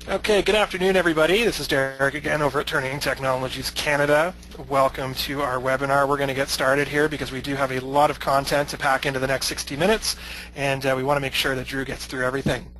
Okay, good afternoon, everybody. This is Derek again over at Turning Technologies Canada. Welcome to our webinar. We're going to get started here because we do have a lot of content to pack into the next 60 minutes, and we want to make sure that Drew gets through everything.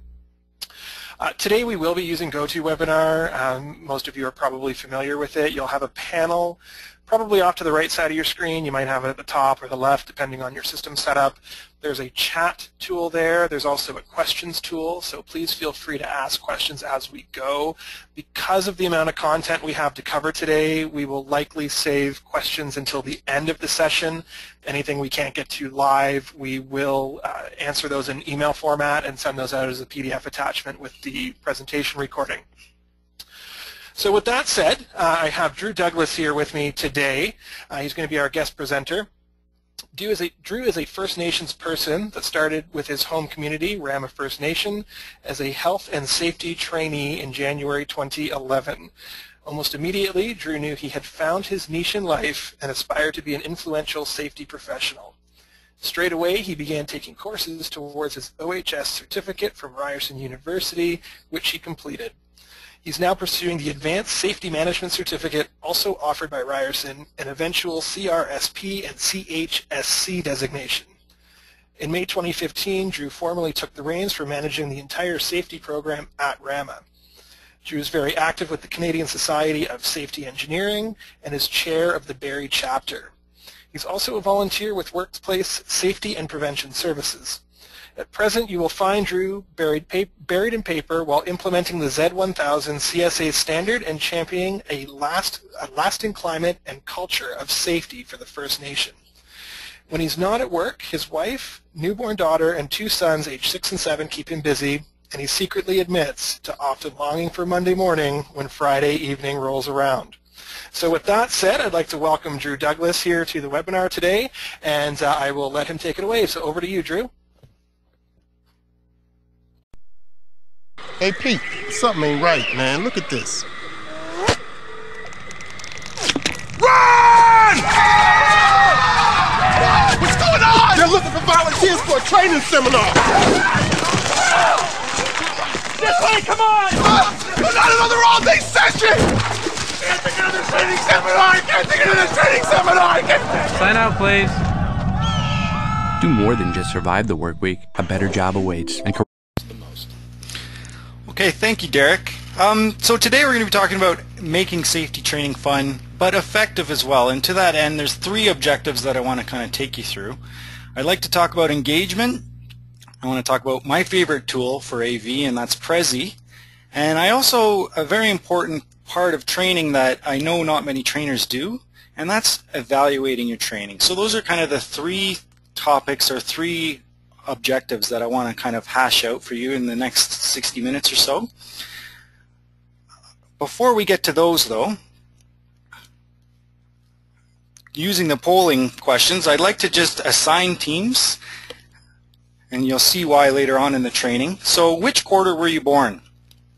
Today we will be using GoToWebinar. Most of you are probably familiar with it. You'll have a panel probably off to the right side of your screen. You might have it at the top or the left, depending on your system setup. There's a chat tool there. There's also a questions tool, so please feel free to ask questions as we go. Because of the amount of content we have to cover today, we will likely save questions until the end of the session. Anything we can't get to live, we will answer those in email format and send those out as a PDF attachment with the presentation recording. So with that said, I have Drew Douglas here with me today. He's going to be our guest presenter. Drew is a First Nations person that started with his home community, Rama First Nation, as a health and safety trainee in January 2011. Almost immediately, Drew knew he had found his niche in life and aspired to be an influential safety professional. Straight away, he began taking courses towards his OHS certificate from Ryerson University, which he completed. He's now pursuing the Advanced Safety Management Certificate, also offered by Ryerson, an eventual CRSP and CHSC designation. In May 2015, Drew formally took the reins for managing the entire safety program at Rama. Drew is very active with the Canadian Society of Safety Engineering and is chair of the Barrie chapter. He's also a volunteer with Workplace Safety and Prevention Services. At present, you will find Drew buried in paper while implementing the Z1000 CSA standard and championing a lasting climate and culture of safety for the First Nation. When he's not at work, his wife, newborn daughter, and 2 sons aged 6 and 7 keep him busy, and he secretly admits to often longing for Monday morning when Friday evening rolls around. So with that said, I'd like to welcome Drew Douglas here to the webinar today, and I will let him take it away. So over to you, Drew. Hey Pete, something ain't right, man. Look at this. Run! What's going on? They're looking for volunteers for a training seminar. This way, come on! Not another all-day session! Can't think of another training seminar! Can't think of another training seminar! Sign out, please. Do more than just survive the work week. A better job awaits. And Okay, thank you, Derek. So today we're going to be talking about making safety training fun, but effective as well. And to that end, there's 3 objectives that I want to kind of take you through. I'd like to talk about engagement. I want to talk about my favorite tool for AV, and that's Prezi. And I also, a very important part of training that I know not many trainers do, and that's evaluating your training. So those are kind of the 3 topics or 3 objectives that I want to kind of hash out for you in the next 60 minutes or so. Before we get to those though, using the polling questions, I'd like to just assign teams, and you'll see why later on in the training. So which quarter were you born?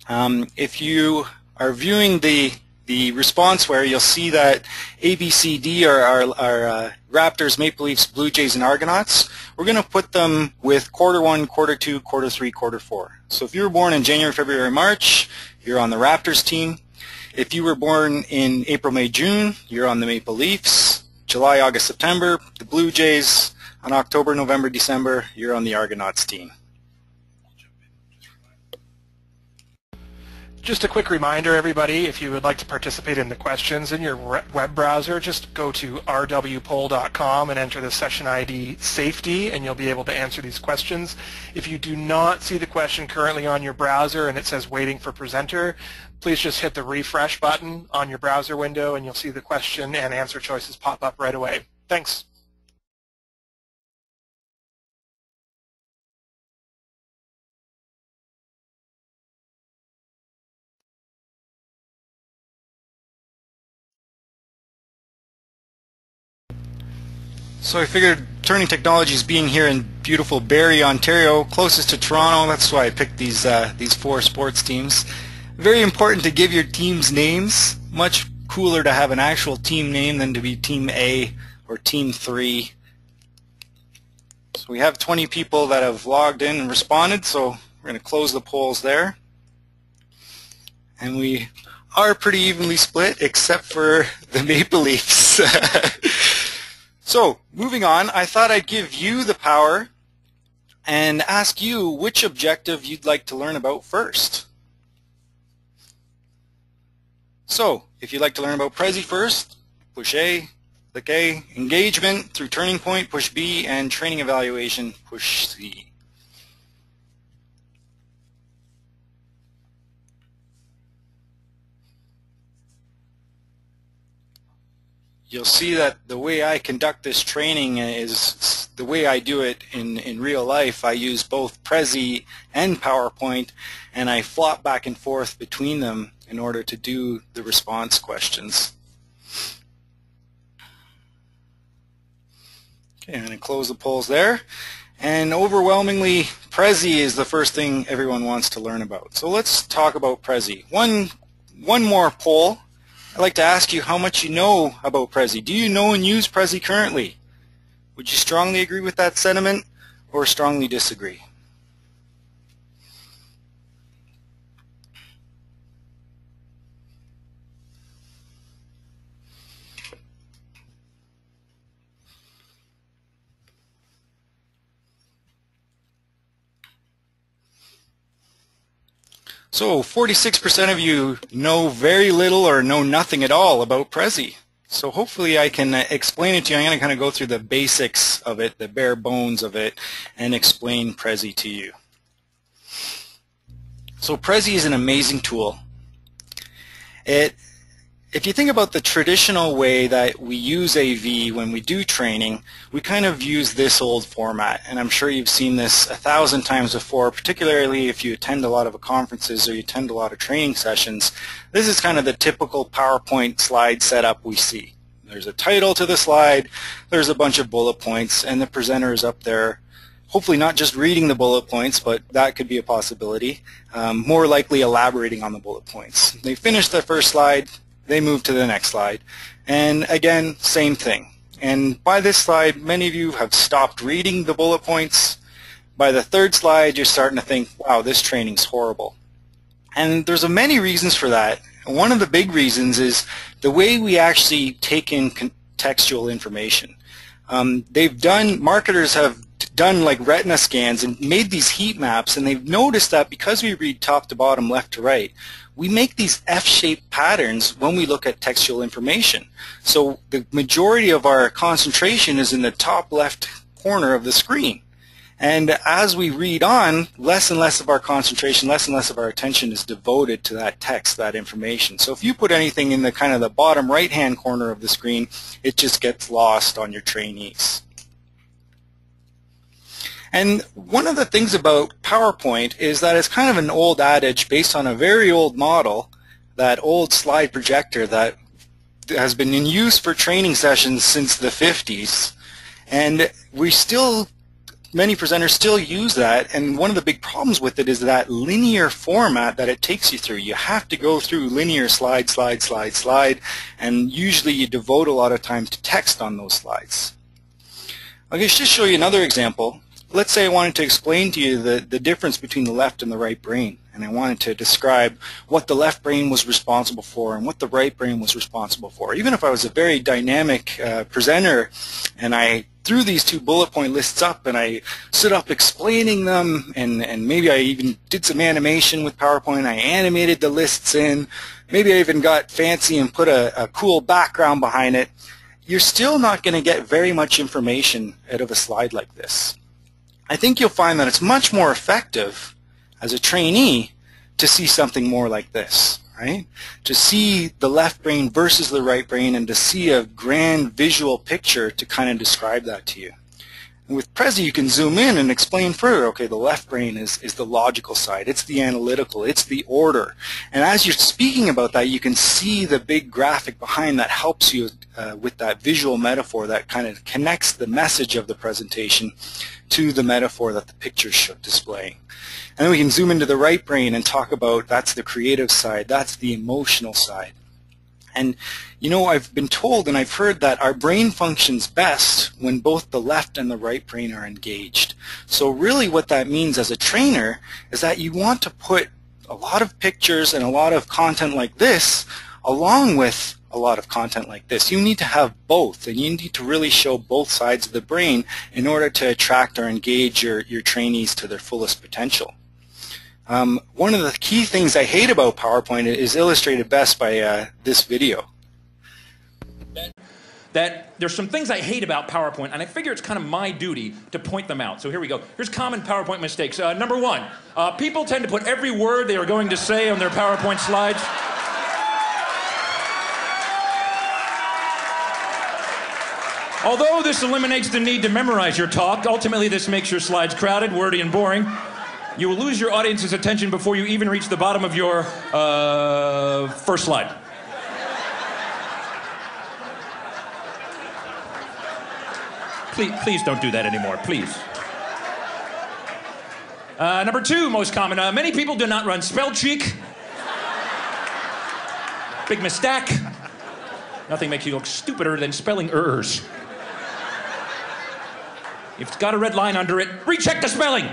If you are viewing the responseware, you'll see that A, B, C, D are Raptors, Maple Leafs, Blue Jays, and Argonauts. We're going to put them with quarter 1, quarter 2, quarter 3, quarter 4. So if you were born in January, February, March, you're on the Raptors team. If you were born in April, May, June, you're on the Maple Leafs. July, August, September, the Blue Jays. On October, November, December, you're on the Argonauts team. Just a quick reminder, everybody, if you would like to participate in the questions in your web browser, just go to rwpoll.com and enter the session ID safety, and you'll be able to answer these questions. If you do not see the question currently on your browser and it says waiting for presenter, please just hit the refresh button on your browser window and you'll see the question and answer choices pop up right away. Thanks. So I figured Turning Technologies being here in beautiful Barrie, Ontario, closest to Toronto, that's why I picked these 4 sports teams. Very important to give your teams names. Much cooler to have an actual team name than to be Team A or Team 3. So we have 20 people that have logged in and responded, so we're going to close the polls there. And we are pretty evenly split except for the Maple Leafs. So, moving on, I thought I'd give you the power and ask you which objective you'd like to learn about first. So, if you'd like to learn about Prezi first, push A, click A, engagement through turning point, push B, and training evaluation, push C. You'll see that the way I conduct this training is the way I do it in real life. I use both Prezi and PowerPoint, and I flop back and forth between them in order to do the response questions. Okay, I'm going to close the polls there. And overwhelmingly, Prezi is the first thing everyone wants to learn about. So let's talk about Prezi. One more poll. I'd like to ask you how much you know about Prezi. Do you know and use Prezi currently? Would you strongly agree with that sentiment or strongly disagree? So 46% of you know very little or know nothing at all about Prezi. So hopefully I can explain it to you. I'm going to kind of go through the basics of it, the bare bones of it, and explain Prezi to you. So Prezi is an amazing tool. If you think about the traditional way that we use AV when we do training, we kind of use this old format, and I'm sure you've seen this 1,000 times before, particularly if you attend a lot of conferences or you attend a lot of training sessions. This is kind of the typical PowerPoint slide setup we see. There's a title to the slide, there's a bunch of bullet points, and the presenter is up there, hopefully not just reading the bullet points, but that could be a possibility, more likely elaborating on the bullet points. They finish the first slide, they move to the next slide. And again, same thing. And by this slide, many of you have stopped reading the bullet points. By the third slide, you're starting to think, wow, this training's horrible. And there's many reasons for that. One of the big reasons is the way we actually take in contextual information. Marketers have done like retina scans and made these heat maps, and they've noticed that because we read top to bottom, left to right, we make these F-shaped patterns when we look at textual information. So the majority of our concentration is in the top left corner of the screen. And as we read on, less and less of our concentration, less and less of our attention is devoted to that text, that information. So if you put anything in the kind of the bottom right-hand corner of the screen, it just gets lost on your trainees. And one of the things about PowerPoint is that it's kind of an old adage based on a very old model, that old slide projector that has been in use for training sessions since the 50s. And many presenters still use that, and one of the big problems with it is that linear format that it takes you through. You have to go through linear slide, slide, slide, slide, and usually you devote a lot of time to text on those slides. I'll just show you another example. Let's say I wanted to explain to you the difference between the left and the right brain, and I wanted to describe what the left brain was responsible for and what the right brain was responsible for. Even if I was a very dynamic presenter and I threw these two bullet point lists up and I stood up explaining them, and maybe I even did some animation with PowerPoint, I animated the lists in, maybe I even got fancy and put a cool background behind it, you're still not going to get very much information out of a slide like this. I think you'll find that it's much more effective as a trainee to see something more like this, right? To see the left brain versus the right brain and to see a grand visual picture to kind of describe that to you. And with Prezi, you can zoom in and explain further, okay, the left brain is the logical side, it's the analytical, it's the order. And as you're speaking about that, you can see the big graphic behind that helps you with that visual metaphor that kind of connects the message of the presentation to the metaphor that the picture should display. And then we can zoom into the right brain and talk about that's the creative side, that's the emotional side. And you know, I've been told and I've heard that our brain functions best when both the left and the right brain are engaged. So really what that means as a trainer is that you want to put a lot of pictures and a lot of content like this, along with a lot of content like this. You need to have both, and you need to really show both sides of the brain in order to attract or engage your trainees to their fullest potential. One of the key things I hate about PowerPoint is illustrated best by this video. That there's some things I hate about PowerPoint, and I figure it's kind of my duty to point them out. So here we go. Here's common PowerPoint mistakes. Number one, people tend to put every word they are going to say on their PowerPoint slides. Although this eliminates the need to memorize your talk, ultimately this makes your slides crowded, wordy, and boring. You will lose your audience's attention before you even reach the bottom of your first slide. Please don't do that anymore, please. Number two, most common, many people do not run spell check. Big mistake. Nothing makes you look stupider than spelling errors. If it's got a red line under it, recheck the spelling.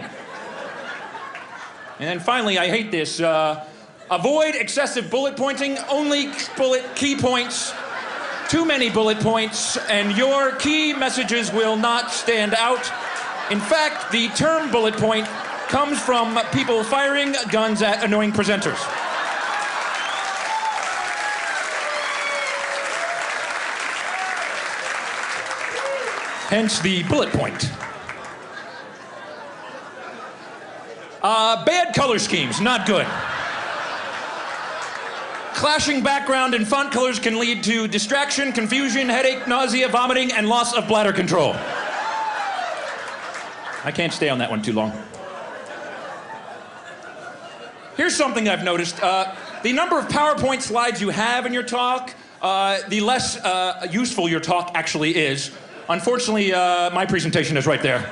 And then finally, I hate this. Avoid excessive bullet pointing, only key points. Too many bullet points, and your key messages will not stand out. In fact, the term bullet point comes from people firing guns at annoying presenters. Hence the bullet point. Bad color schemes, not good. Clashing background and font colors can lead to distraction, confusion, headache, nausea, vomiting, and loss of bladder control. I can't stay on that one too long. Here's something I've noticed. The number of PowerPoint slides you have in your talk, the less useful your talk actually is. Unfortunately, my presentation is right there.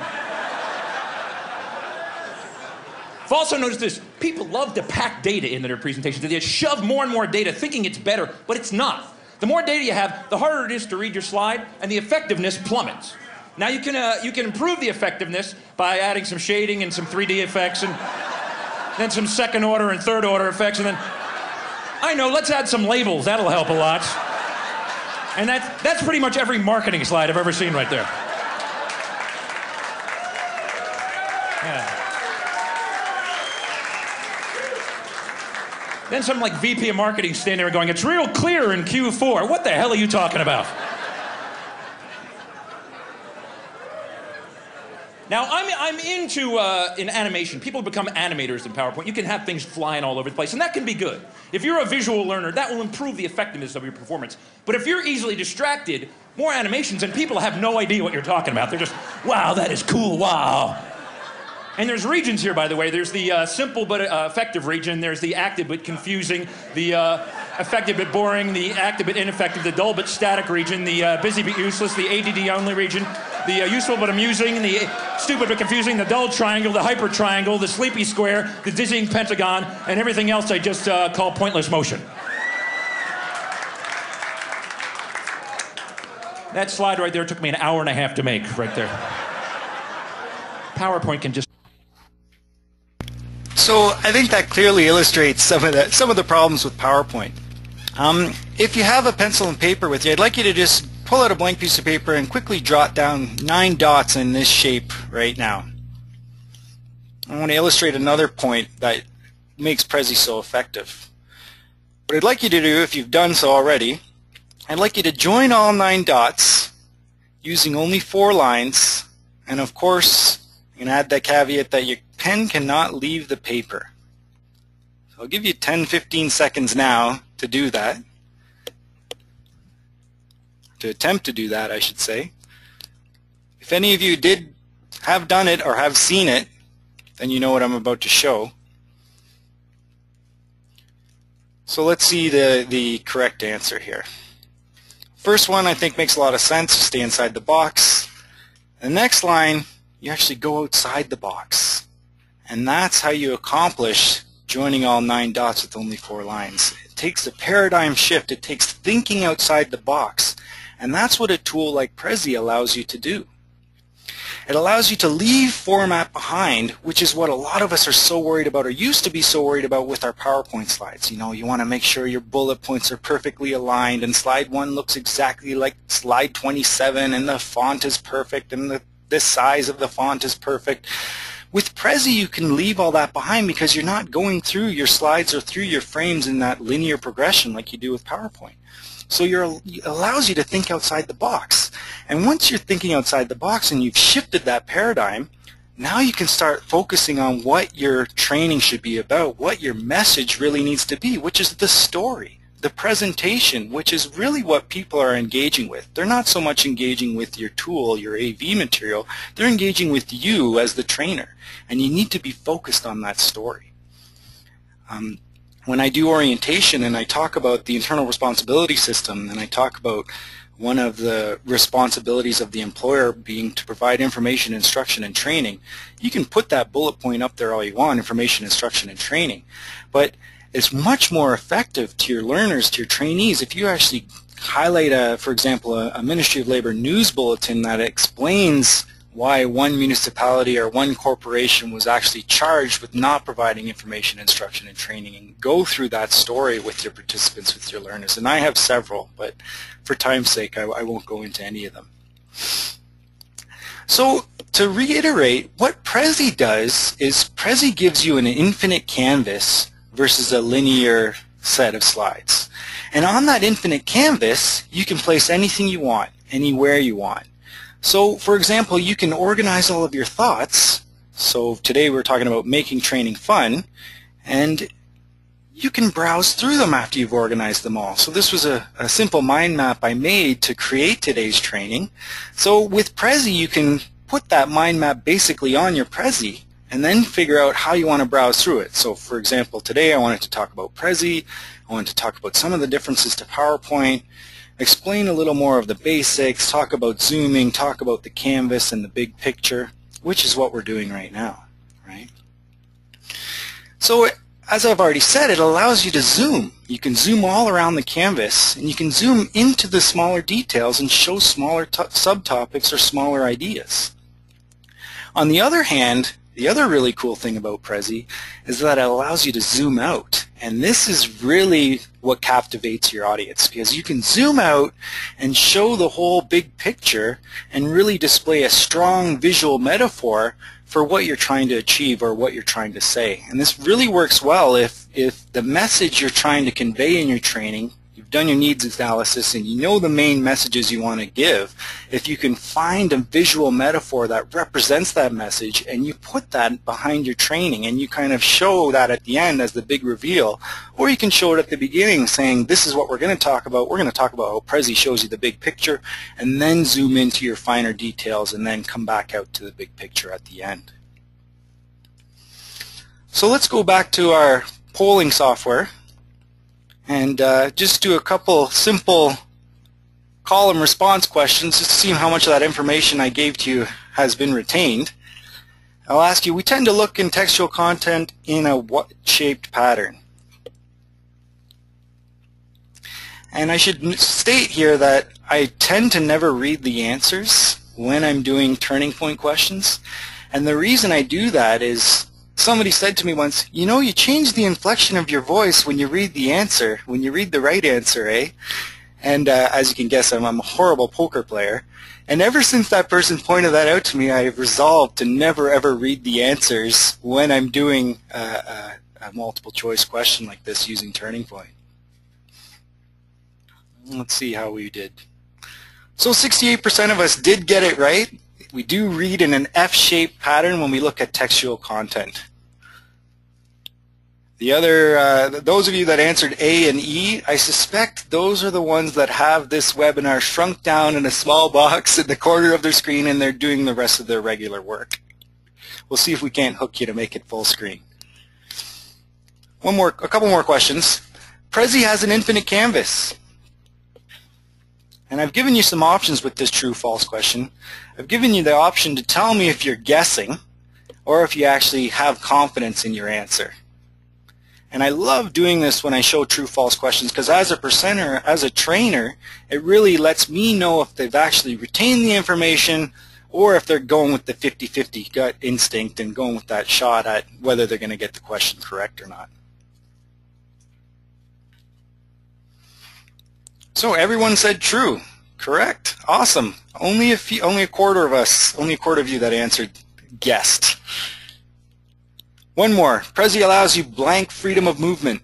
I've also noticed this. People love to pack data into their presentations. They shove more and more data thinking it's better, but it's not. The more data you have, the harder it is to read your slide, and the effectiveness plummets. Now you can improve the effectiveness by adding some shading and some 3D effects, and then some second order and third order effects, and then, I know, let's add some labels. That'll help a lot. And that's pretty much every marketing slide I've ever seen right there. Yeah. Then some like VP of marketing standing there going, it's real clear in Q4. What the hell are you talking about? Now, I'm into in animation. People become animators in PowerPoint. You can have things flying all over the place, and that can be good. If you're a visual learner, that will improve the effectiveness of your performance. But if you're easily distracted, more animations, and people have no idea what you're talking about. They're just, wow, that is cool, wow. And there's regions here, by the way. There's the simple but effective region. There's the active but confusing, the effective but boring, the active but ineffective, the dull but static region, the busy but useless, the ADD only region, the useful but amusing, the stupid but confusing, the dull triangle, the hyper triangle, the sleepy square, the dizzying pentagon, and everything else I just call pointless motion. That slide right there took me an hour and a half to make, right there. PowerPoint can just... So I think that clearly illustrates some of the problems with PowerPoint. If you have a pencil and paper with you, I'd like you to just pull out a blank piece of paper and quickly jot down 9 dots in this shape right now. I want to illustrate another point that makes Prezi so effective. What I'd like you to do, if you've done so already, I'd like you to join all 9 dots using only 4 lines, and of course you can add that caveat that your pen cannot leave the paper. So I'll give you 10-15 seconds now to do that. To attempt to do that, I should say. If any of you have done it or have seen it, then you know what I'm about to show. So let's see the correct answer here. First one I think makes a lot of sense. Stay inside the box. The next line, you actually go outside the box. And that's how you accomplish joining all 9 dots with only 4 lines. It takes a paradigm shift. It takes thinking outside the box. And that's what a tool like Prezi allows you to do. It allows you to leave format behind, which is what a lot of us are so worried about, or used to be so worried about with our PowerPoint slides. You know, you want to make sure your bullet points are perfectly aligned and slide 1 looks exactly like slide 27 and the font is perfect and the size of the font is perfect. With Prezi, you can leave all that behind because you're not going through your slides or through your frames in that linear progression like you do with PowerPoint. So it allows you to think outside the box. And once you're thinking outside the box and you've shifted that paradigm, now you can start focusing on what your training should be about, what your message really needs to be, which is the story, the presentation, which is really what people are engaging with. They're not so much engaging with your tool, your AV material, they're engaging with you as the trainer. And you need to be focused on that story. When I do orientation and I talk about the internal responsibility system and I talk about one of the responsibilities of the employer being to provide information, instruction, and training, you can put that bullet point up there all you want, information, instruction, and training. But it's much more effective to your learners, to your trainees, if you actually highlight, for example, a Ministry of Labor news bulletin that explains why one municipality or one corporation was actually charged with not providing information, instruction, and training, and go through that story with your participants, with your learners. And I have several, but for time's sake, I won't go into any of them. So to reiterate, what Prezi does is Prezi gives you an infinite canvas versus a linear set of slides. And on that infinite canvas, you can place anything you want, anywhere you want. So, for example, you can organize all of your thoughts. So today we're talking about making training fun, and you can browse through them after you've organized them all. So this was a simple mind map I made to create today's training. So with Prezi, you can put that mind map basically on your Prezi and then figure out how you want to browse through it. So for example, today I wanted to talk about Prezi, I wanted to talk about some of the differences to PowerPoint, explain a little more of the basics, talk about zooming, talk about the canvas and the big picture, which is what we're doing right now, right? So as I've already said, it allows you to zoom. You can zoom all around the canvas, and you can zoom into the smaller details and show smaller subtopics or smaller ideas. On the other hand, the other really cool thing about Prezi is that it allows you to zoom out. And this is really what captivates your audience, because you can zoom out and show the whole big picture and really display a strong visual metaphor for what you're trying to achieve or what you're trying to say. And this really works well if the message you're trying to convey in your training, you've done your needs analysis and you know the main messages you want to give, if you can find a visual metaphor that represents that message and you put that behind your training and you kind of show that at the end as the big reveal, or you can show it at the beginning saying this is what we're going to talk about. We're going to talk about how Prezi shows you the big picture, and then zoom into your finer details and then come back out to the big picture at the end. So let's go back to our polling software and just do a couple simple column response questions just to see how much of that information I gave to you has been retained. I'll ask you, we tend to look in textual content in a what-shaped pattern. And I should state here that I tend to never read the answers when I'm doing turning point questions. And the reason I do that is somebody said to me once, you know, you change the inflection of your voice when you read the answer, when you read the right answer, eh? And as you can guess, I'm a horrible poker player. And ever since that person pointed that out to me, I have resolved to never ever read the answers when I'm doing a multiple choice question like this using turning point. Let's see how we did. So 68% of us did get it right. We do read in an F-shaped pattern when we look at textual content. The other, those of you that answered A and E, I suspect those are the ones that have this webinar shrunk down in a small box in the corner of their screen and they're doing the rest of their regular work. We'll see if we can't hook you to make it full screen. A couple more questions. Prezi has an infinite canvas. And I've given you some options with this true-false question. I've given you the option to tell me if you're guessing or if you actually have confidence in your answer. And I love doing this when I show true-false questions because as a presenter, as a trainer, it really lets me know if they've actually retained the information or if they're going with the 50-50 gut instinct and going with that shot at whether they're going to get the question correct or not. So everyone said true. Correct. Awesome. Only a quarter of us, only a quarter of you that answered guessed. One more. Prezi allows you blank freedom of movement.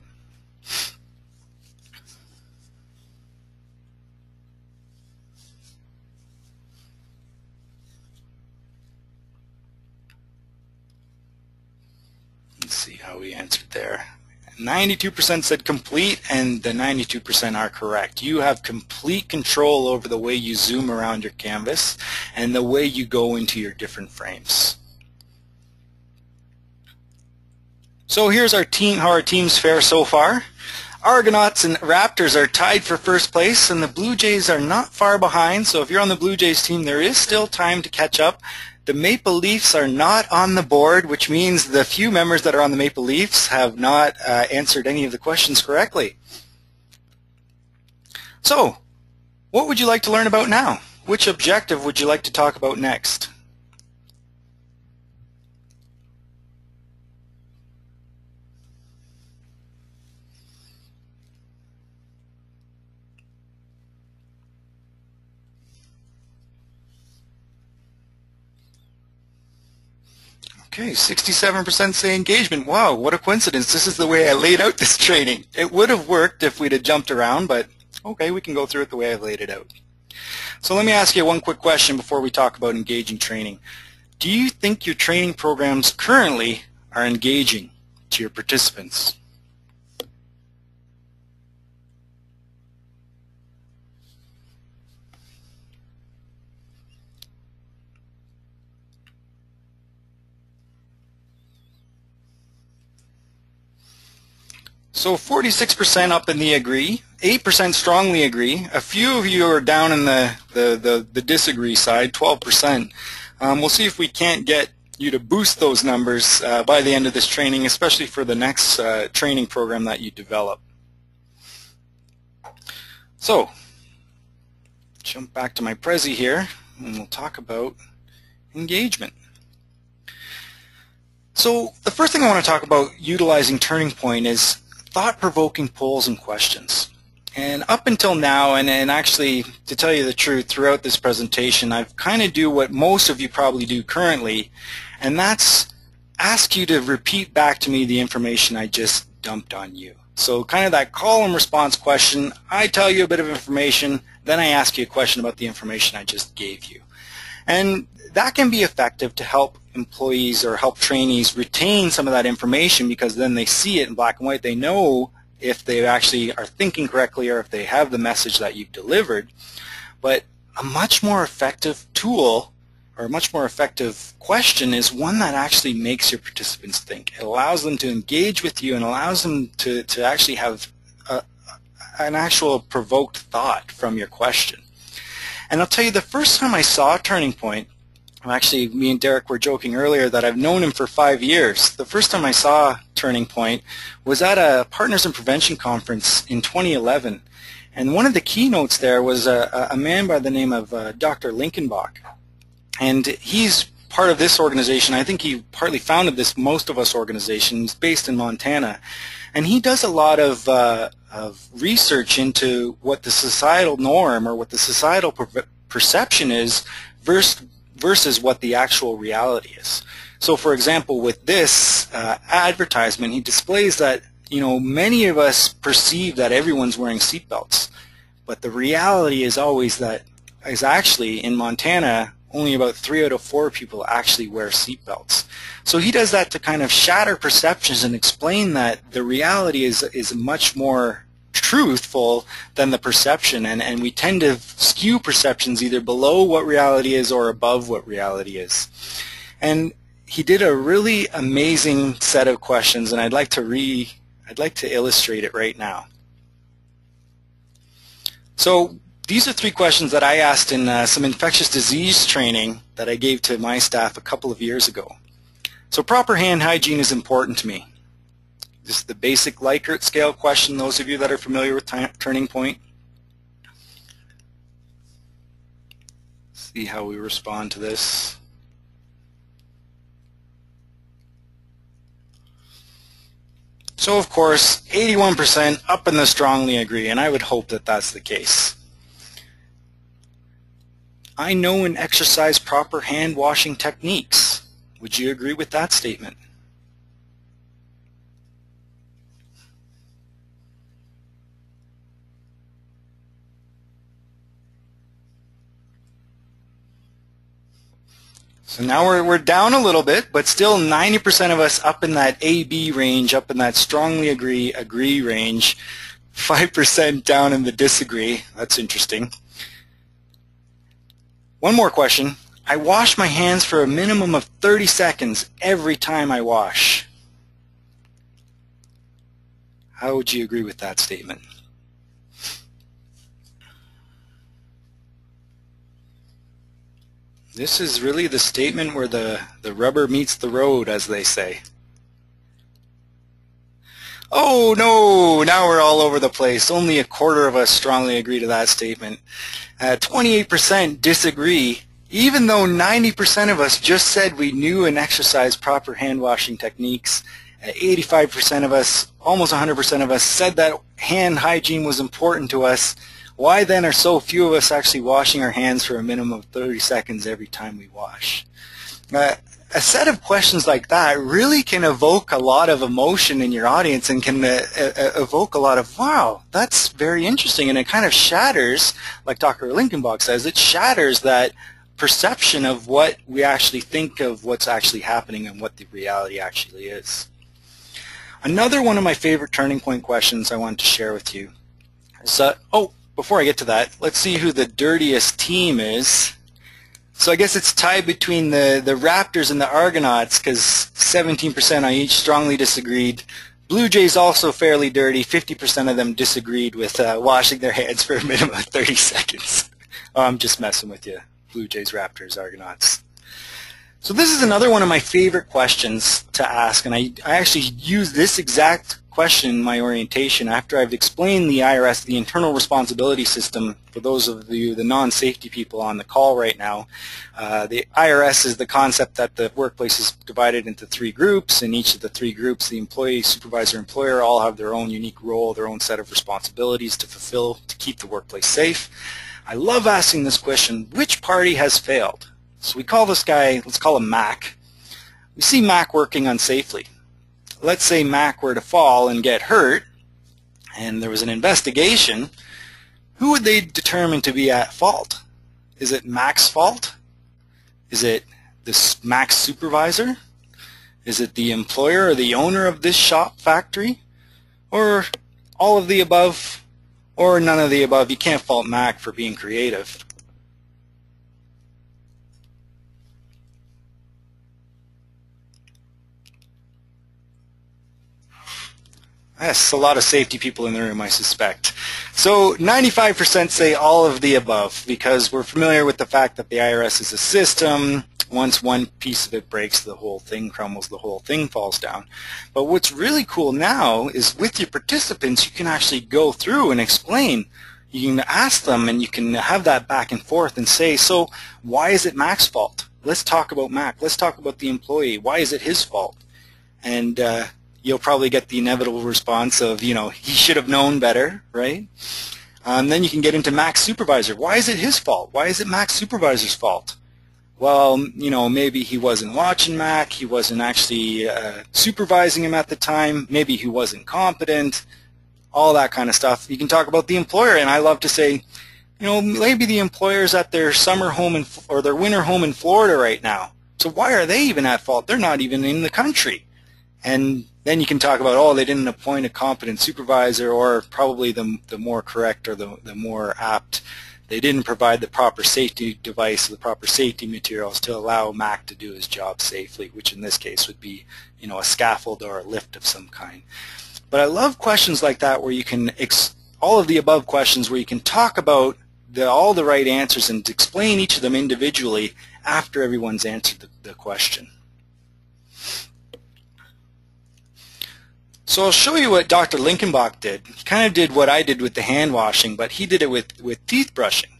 Let's see how we answered there. 92% said complete, and the 92% are correct. You have complete control over the way you zoom around your canvas and the way you go into your different frames. So here's our team, how our teams fare so far. Argonauts and Raptors are tied for first place, and the Blue Jays are not far behind, so if you're on the Blue Jays team, there is still time to catch up. The Maple Leafs are not on the board, which means the few members that are on the Maple Leafs have not answered any of the questions correctly. So, what would you like to learn about now? Which objective would you like to talk about next? Okay, 67% say engagement. Wow, what a coincidence. This is the way I laid out this training. It would have worked if we'd have jumped around, but okay, we can go through it the way I've laid it out. So let me ask you one quick question before we talk about engaging training. Do you think your training programs currently are engaging to your participants? So 46% up in the agree, 8% strongly agree. A few of you are down in the disagree side, 12%. We'll see if we can't get you to boost those numbers by the end of this training, especially for the next training program that you develop. So, jump back to my Prezi here, and we'll talk about engagement. So the first thing I want to talk about utilizing Turning Point is thought-provoking polls and questions. And up until now, and actually, to tell you the truth, throughout this presentation, I've kind of do what most of you probably do currently, and that's ask you to repeat back to me the information I just dumped on you. So kind of that call and response question, I tell you a bit of information, then I ask you a question about the information I just gave you. And that can be effective to help employees or help trainees retain some of that information, because then they see it in black and white. They know if they actually are thinking correctly or if they have the message that you've delivered. But a much more effective tool or a much more effective question is one that actually makes your participants think. It allows them to engage with you and allows them to actually have an actual provoked thought from your question. And I'll tell you, the first time I saw Turning Point, actually, me and Derek were joking earlier that I've known him for 5 years. The first time I saw Turning Point was at a Partners in Prevention conference in 2011. And one of the keynotes there was a man by the name of Dr. Linkenbach. And he's part of this organization. I think he partly founded this Most of Us organization. He's based in Montana. And he does a lot of research into what the societal norm or what the societal perception is versus what the actual reality is. So for example, with this advertisement, he displays that, you know, many of us perceive that everyone's wearing seatbelts, but the reality is always that is actually in Montana only about 3 out of 4 people actually wear seatbelts. So he does that to kind of shatter perceptions and explain that the reality is much more truthful than the perception, and we tend to skew perceptions either below what reality is or above what reality is. And he did a really amazing set of questions, and I'd like to illustrate it right now. So these are 3 questions that I asked in some infectious disease training that I gave to my staff a couple of years ago. So proper hand hygiene is important to me. This is the basic Likert scale question, those of you that are familiar with Turning Point. see how we respond to this. So of course, 81% up in the strongly agree, and I would hope that that's the case. I know and exercise proper hand washing techniques. Would you agree with that statement? So now we're down a little bit, but still 90% of us up in that AB range, up in that strongly agree range, 5% down in the disagree. That's interesting. One more question. I wash my hands for a minimum of 30 seconds every time I wash. How would you agree with that statement? This is really the statement where the rubber meets the road, as they say. Oh no, now we're all over the place. Only a quarter of us strongly agree to that statement. 28% disagree, even though 90% of us just said we knew and exercised proper hand washing techniques. 85% of us, almost 100% of us, said that hand hygiene was important to us. Why then are so few of us actually washing our hands for a minimum of 30 seconds every time we wash? A set of questions like that really can evoke a lot of emotion in your audience and can evoke a lot of, wow, that's very interesting. And it kind of shatters, like Dr. Linkenbach says, it shatters that perception of what we actually think of what's actually happening and what the reality actually is. Another one of my favorite turning point questions I wanted to share with you is, before I get to that, let's see who the dirtiest team is. So I guess it's tied between the Raptors and the Argonauts, because 17% on each strongly disagreed. Blue Jays also fairly dirty. 50% of them disagreed with washing their hands for a minimum of 30 seconds. Oh, I'm just messing with you. Blue Jays, Raptors, Argonauts. So this is another one of my favorite questions to ask, and I actually use this exact question in my orientation after I've explained the IRS, the internal responsibility system. For those of you, the non-safety people on the call right now, the IRS is the concept that the workplace is divided into 3 groups, and each of the 3 groups, the employee, supervisor, employer, all have their own unique role, their own set of responsibilities to fulfill to keep the workplace safe. I love asking this question, which party has failed? So we call this guy, let's call him Mac. We see Mac working unsafely. Let's say Mac were to fall and get hurt, and there was an investigation. Who would they determine to be at fault? Is it Mac's fault? Is it this Mac's supervisor? Is it the employer or the owner of this shop factory? Or all of the above? Or none of the above? You can't fault Mac for being creative. Yes, a lot of safety people in the room, I suspect. So 95% say all of the above, because we're familiar with the fact that the IRS is a system. Once one piece of it breaks, the whole thing crumbles, the whole thing falls down. But what's really cool now is with your participants, you can actually go through and explain. You can ask them and you can have that back and forth and say, so why is it Mac's fault? Let's talk about Mac. Let's talk about the employee. Why is it his fault? And you'll probably get the inevitable response of, you know, he should have known better, right? Then you can get into Mac's supervisor. Why is it his fault? Why is it Mac's supervisor's fault? Well, you know, maybe he wasn't watching Mac. He wasn't actually supervising him at the time. Maybe he wasn't competent. All that kind of stuff. You can talk about the employer, and I love to say, you know, maybe the employer's at their summer home or their winter home in Florida right now. So why are they even at fault? They're not even in the country. And then you can talk about, oh, they didn't appoint a competent supervisor, or probably the more correct or the more apt, they didn't provide the proper safety device, the proper safety materials to allow Mac to do his job safely, which in this case would be, you know, a scaffold or a lift of some kind. But I love questions like that where you can, all of the above questions where you can talk about all the right answers and explain each of them individually after everyone's answered the question. So I'll show you what Dr. Linkenbach did. He kind of did what I did with the hand washing, but he did it with teeth brushing.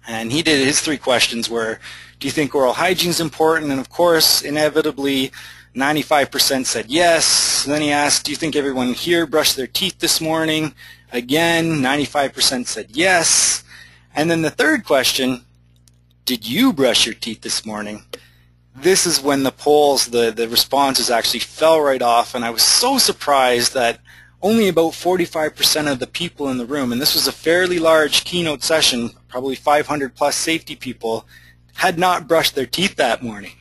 And he did his 3 questions were, do you think oral hygiene is important? And of course, inevitably, 95% said yes. And then he asked, do you think everyone here brushed their teeth this morning? Again, 95% said yes. And then the 3rd question, did you brush your teeth this morning? This is when the polls, the responses actually fell right off, and I was so surprised that only about 45% of the people in the room, and this was a fairly large keynote session, probably 500 plus safety people, had not brushed their teeth that morning.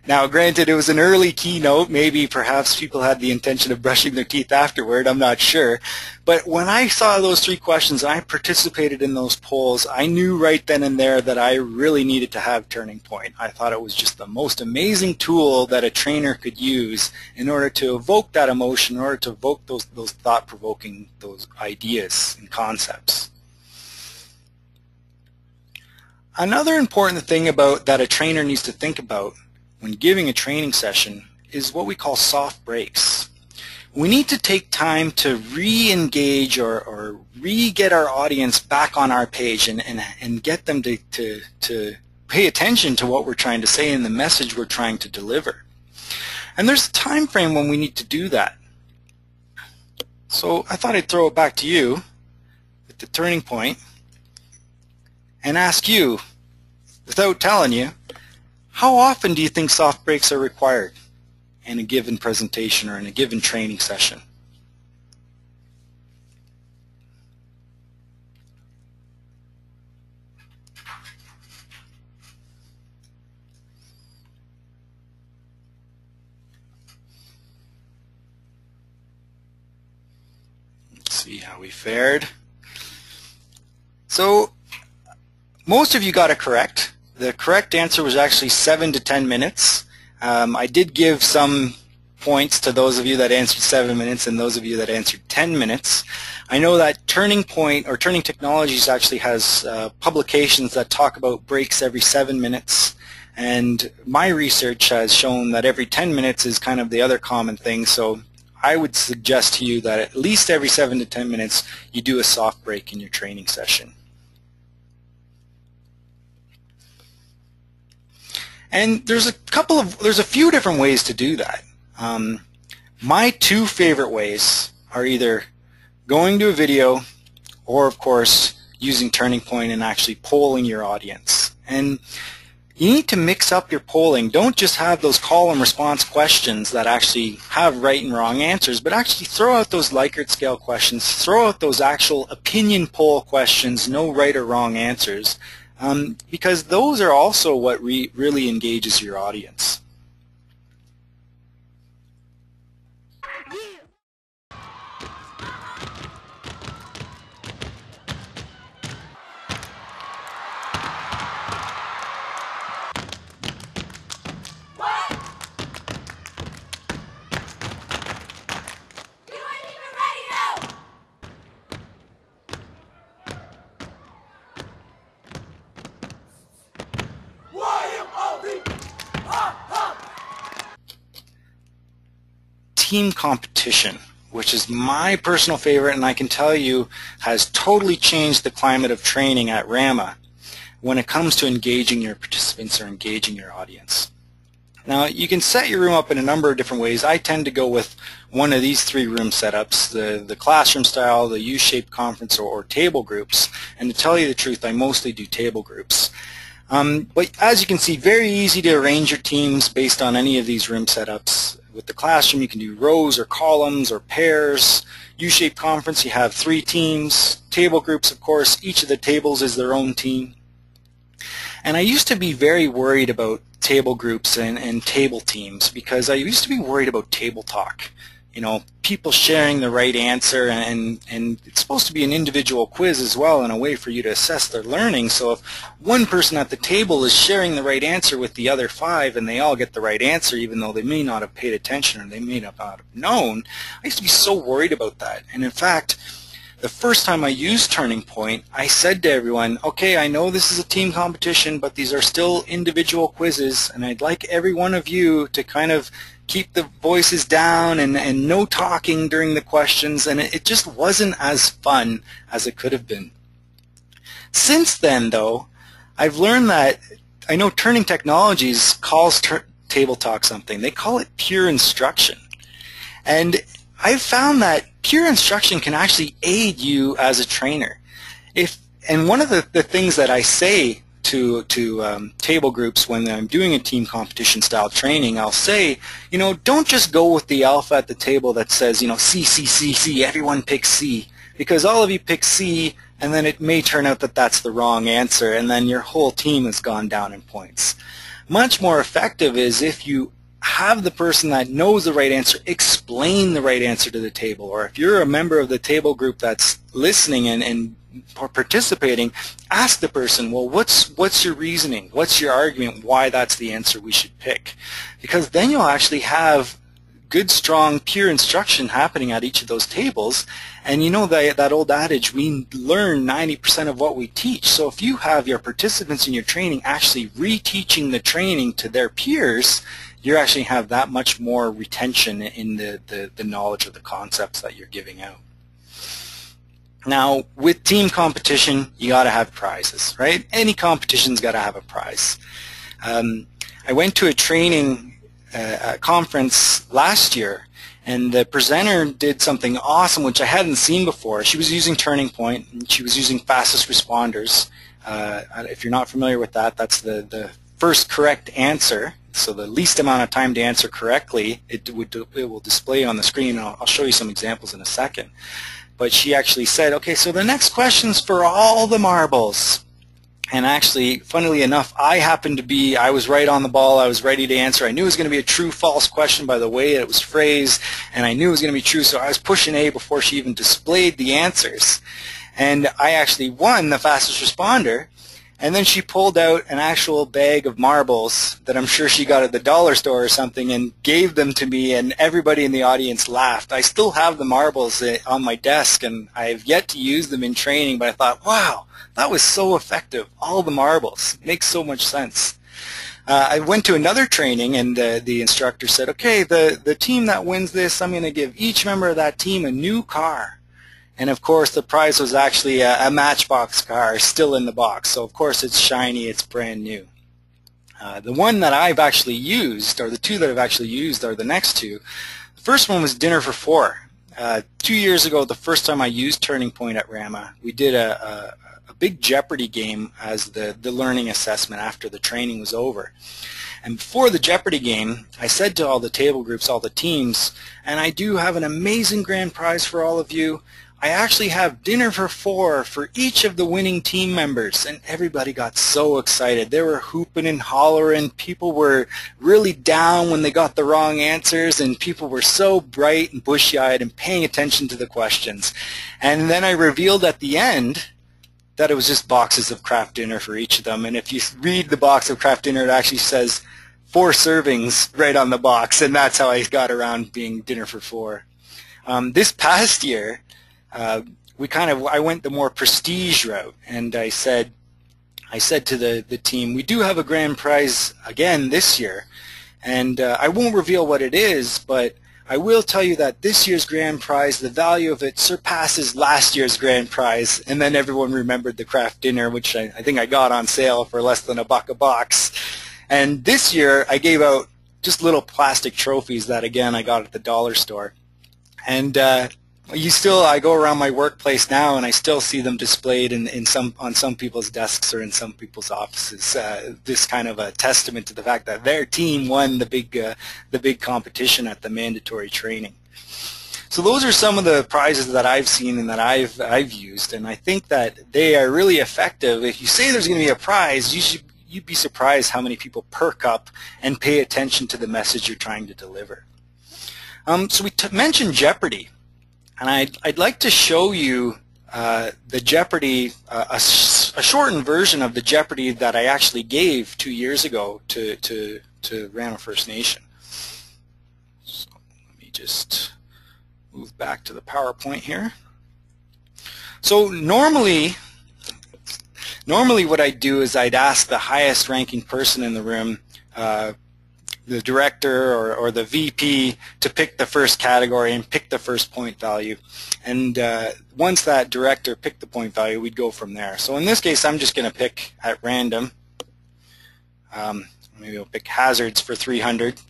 Now, granted, it was an early keynote. Maybe perhaps people had the intention of brushing their teeth afterward. I'm not sure. But when I saw those 3 questions and I participated in those polls, I knew right then and there that I really needed to have Turning Point. I thought it was just the most amazing tool that a trainer could use in order to evoke that emotion, in order to evoke those thought-provoking, those ideas and concepts. Another important thing that a trainer needs to think about when giving a training session is what we call soft breaks. We need to take time to re-engage or re-get our audience back on our page and get them to pay attention to what we're trying to say and the message we're trying to deliver. And there's a time frame when we need to do that. So I thought I'd throw it back to you with the Turning Point and ask you, without telling you, how often do you think soft breaks are required in a given presentation or in a given training session? Let's see how we fared. So most of you got it correct. The correct answer was actually 7 to 10 minutes. I did give some points to those of you that answered 7 minutes and those of you that answered 10 minutes. I know that Turning Point or Turning Technologies actually has publications that talk about breaks every 7 minutes, and my research has shown that every 10 minutes is kind of the other common thing. So I would suggest to you that at least every 7 to 10 minutes you do a soft break in your training session. And there's a few different ways to do that. My 2 favorite ways are either going to a video or, of course, using Turning Point and actually polling your audience. And you need to mix up your polling. Don't just have those call and response questions that actually have right and wrong answers, but actually throw out those Likert scale questions, throw out those actual opinion poll questions, no right or wrong answers. Because those are also what really engages your audience. Team competition, which is my personal favorite, and I can tell you has totally changed the climate of training at Rama when it comes to engaging your participants or engaging your audience. Now, you can set your room up in a number of different ways. I tend to go with one of these 3 room setups, the classroom style, the U-shaped conference, or table groups. And to tell you the truth, I mostly do table groups. But as you can see, very easy to arrange your teams based on any of these room setups. With the classroom, you can do rows or columns or pairs. U-shaped conference, you have 3 teams. Table groups, of course, each of the tables is their own team. And I used to be very worried about table groups and table teams because I used to be worried about table talk. You know, people sharing the right answer, and it's supposed to be an individual quiz as well, and a way for you to assess their learning. So if one person at the table is sharing the right answer with the other 5 and they all get the right answer even though they may not have paid attention or they may not have known, I used to be so worried about that. And in fact, the first time I used Turning Point, I said to everyone, okay, I know this is a team competition, but these are still individual quizzes, and I'd like every one of you to kind of keep the voices down and no talking during the questions, and it just wasn't as fun as it could have been. Since then, though, I've learned that, I know Turning Technologies calls Table Talk something. They call it pure instruction. And I've found that pure instruction can actually aid you as a trainer. And one of the things that I say to table groups when I'm doing a team competition style training, I'll say, you know, don't just go with the alpha at the table that says, you know, C, C, C, C, everyone picks C. Because all of you pick C, and then it may turn out that that's the wrong answer, and then your whole team has gone down in points. Much more effective is if you have the person that knows the right answer explain the right answer to the table, or if you're a member of the table group that's listening and participating, ask the person, well, what's your reasoning? What's your argument why that's the answer we should pick? Because then you'll actually have good, strong, pure instruction happening at each of those tables. And you know that old adage, we learn 90% of what we teach. So if you have your participants in your training actually reteaching the training to their peers, you actually have that much more retention in the knowledge of the concepts that you're giving out. Now, with team competition, you got to have prizes, right? Any competition's got to have a prize. I went to a training conference last year, and the presenter did something awesome which I hadn't seen before. She was using Turning Point, and she was using fastest responders. If you're not familiar with that, that's the first correct answer. So the least amount of time to answer correctly, it will display on the screen. I'll show you some examples in a second. But she actually said, okay, so the next question's for all the marbles. And actually, funnily enough, I was right on the ball. I was ready to answer. I knew it was going to be a true-false question by the way it was phrased, and I knew it was going to be true, so I was pushing A before she even displayed the answers. And I actually won the fastest responder. And then she pulled out an actual bag of marbles that I'm sure she got at the dollar store or something and gave them to me, and everybody in the audience laughed. I still have the marbles on my desk, and I've yet to use them in training, but I thought, wow, that was so effective. All the marbles. It makes so much sense. I went to another training, and the instructor said, okay, the team that wins this, I'm going to give each member of that team a new car. And of course the prize was actually a Matchbox car still in the box. So of course it's shiny, it's brand new. The one that I've actually used, or the two that I've actually used, are the next two. The first one was Dinner for Four. 2 years ago, the first time I used Turning Point at Rama, we did a big Jeopardy game as the learning assessment after the training was over. And before the Jeopardy game, I said to all the table groups, all the teams, and I do have an amazing grand prize for all of you. I actually have dinner for four for each of the winning team members, and everybody got so excited. They were hooping and hollering. People were really down when they got the wrong answers, and people were so bright and bushy-eyed and paying attention to the questions. And then I revealed at the end that it was just boxes of Kraft Dinner for each of them. And if you read the box of Kraft Dinner, it actually says 4 servings right on the box, and that's how I got around being dinner for 4. This past year, I went the more prestige route, and I said to the team, we do have a grand prize again this year, and I won't reveal what it is, but I will tell you that this year's grand prize, the value of it surpasses last year's grand prize. And then everyone remembered the Kraft Dinner, which I think I got on sale for less than $1 a box. And this year I gave out just little plastic trophies that, again, I got at the dollar store. And I go around my workplace now, and I still see them displayed on some people's desks or in some people's offices. This kind of a testament to the fact that their team won the big competition at the mandatory training. So those are some of the prizes that I've seen and that I've used, and I think that they are really effective. If you say there's going to be a prize, you'd be surprised how many people perk up and pay attention to the message you're trying to deliver. So we mentioned Jeopardy. And I'd like to show you the Jeopardy, a shortened version of the Jeopardy that I actually gave 2 years ago to Rama First Nation. So let me just move back to the PowerPoint here. So normally what I'd do is I'd ask the highest ranking person in the room the director or the VP to pick the first category and pick the first point value. And once that director picked the point value, we'd go from there. So in this case, I'm just going to pick at random. Maybe I'll pick hazards for 300.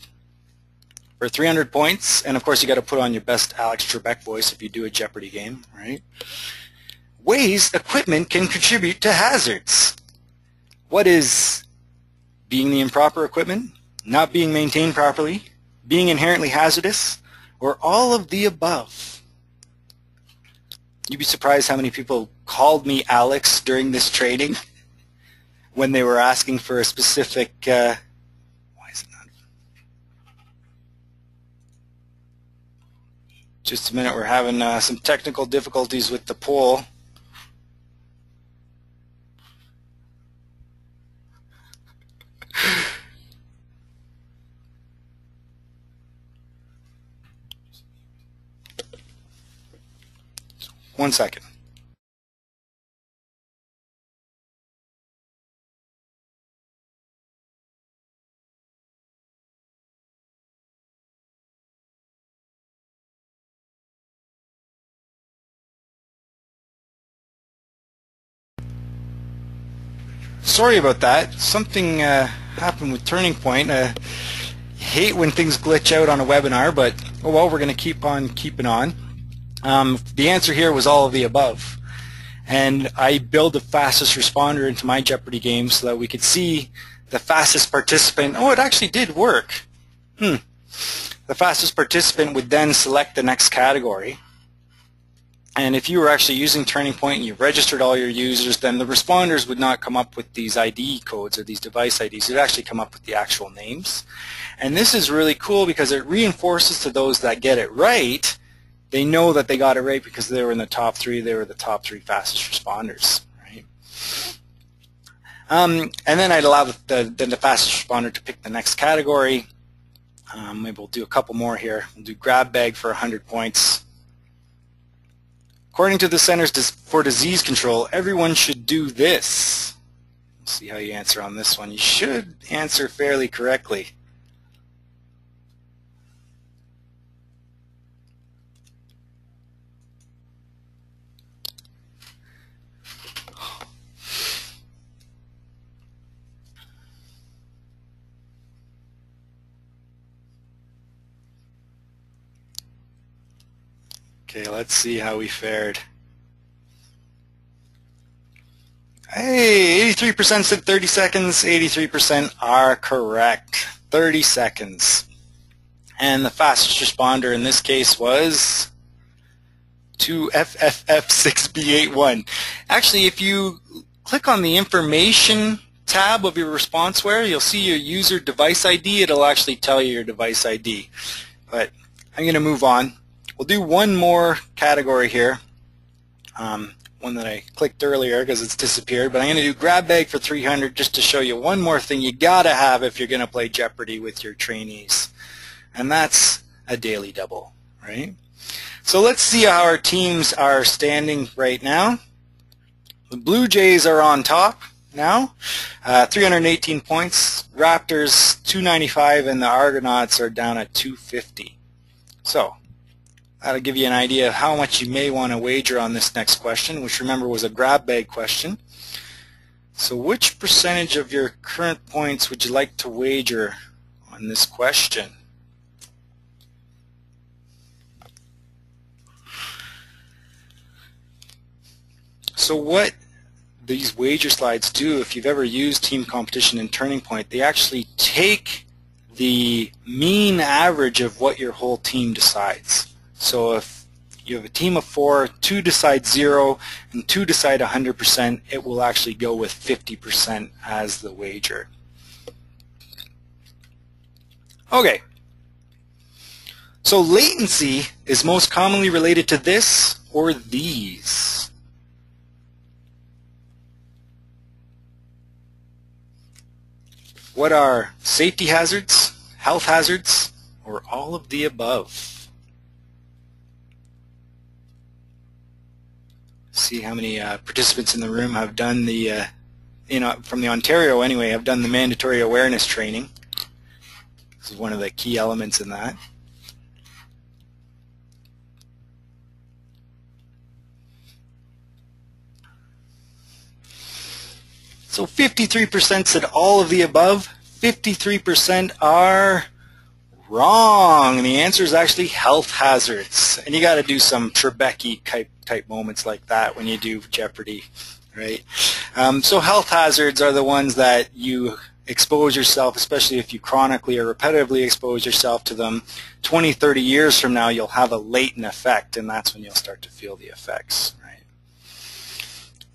For 300 points, and of course you got to put on your best Alex Trebek voice if you do a Jeopardy game, right? Ways equipment can contribute to hazards. What is being the improper equipment, not being maintained properly, being inherently hazardous, or all of the above? You'd be surprised how many people called me Alex during this training when they were asking for a specific Just a minute, we're having some technical difficulties with the poll. One second. Sorry about that. Something happened with Turning Point. I hate when things glitch out on a webinar, but oh well, we're going to keep on keeping on. The answer here was all of the above. And I built the fastest responder into my Jeopardy game so that we could see the fastest participant. Oh, it actually did work. The fastest participant would then select the next category. And if you were actually using Turning Point and you registered all your users, then the responders would not come up with these ID codes or these device IDs. It would actually come up with the actual names. And this is really cool because it reinforces to those that get it right, they know that they got it right because they were in the top 3, they were the top 3 fastest responders. Right? And then I'd allow the fastest responder to pick the next category. Maybe we'll do a couple more here. We'll do grab bag for 100 points. According to the Centers for Disease Control, everyone should do this. Let's see how you answer on this one. You should answer fairly correctly. Okay, let's see how we fared. Hey, 83% said 30 seconds, 83% are correct. 30 seconds. And the fastest responder in this case was 2FFF6B81. Actually, if you click on the information tab of your responseware, you'll see your user device ID. It'll actually tell you your device ID. But I'm going to move on. We'll do one more category here, one that I clicked earlier because it's disappeared, but I'm going to do grab bag for 300 just to show you one more thing you got to have if you're going to play Jeopardy with your trainees, and that's a daily double, right? So let's see how our teams are standing right now. The Blue Jays are on top now, 318 points, Raptors 295, and the Argonauts are down at 250. So that'll give you an idea of how much you may want to wager on this next question, which remember was a grab bag question. So which percentage of your current points would you like to wager on this question? So what these wager slides do, if you've ever used team competition and Turning Point, they actually take the mean average of what your whole team decides. So if you have a team of 4, 2 decide 0, and 2 decide 100%, it will actually go with 50% as the wager. Okay. So latency is most commonly related to this or these. What are safety hazards, health hazards, or all of the above? See how many participants in the room have done the, from the Ontario anyway, have done the mandatory awareness training. This is one of the key elements in that. So 53% said all of the above. 53% are wrong. The answer is actually health hazards. And you got to do some Trebeki type moments like that when you do Jeopardy, right? So health hazards are the ones that you expose yourself, especially if you chronically or repetitively expose yourself to them. 20, 30 years from now, you'll have a latent effect, and that's when you'll start to feel the effects, right?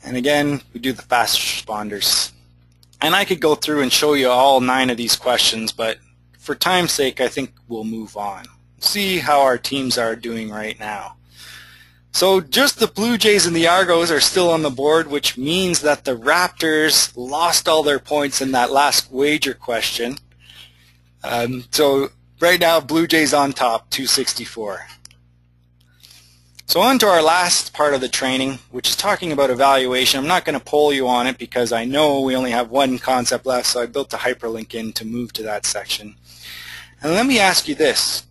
And again, we do the fast responders. And I could go through and show you all 9 of these questions, but for time's sake, I think we'll move on. See how our teams are doing right now. So just the Blue Jays and the Argos are still on the board, which means that the Raptors lost all their points in that last wager question. So right now, Blue Jays on top, 264. So on to our last part of the training, which is talking about evaluation. I'm not going to poll you on it because I know we only have one concept left, so I built a hyperlink in to move to that section. And let me ask you this.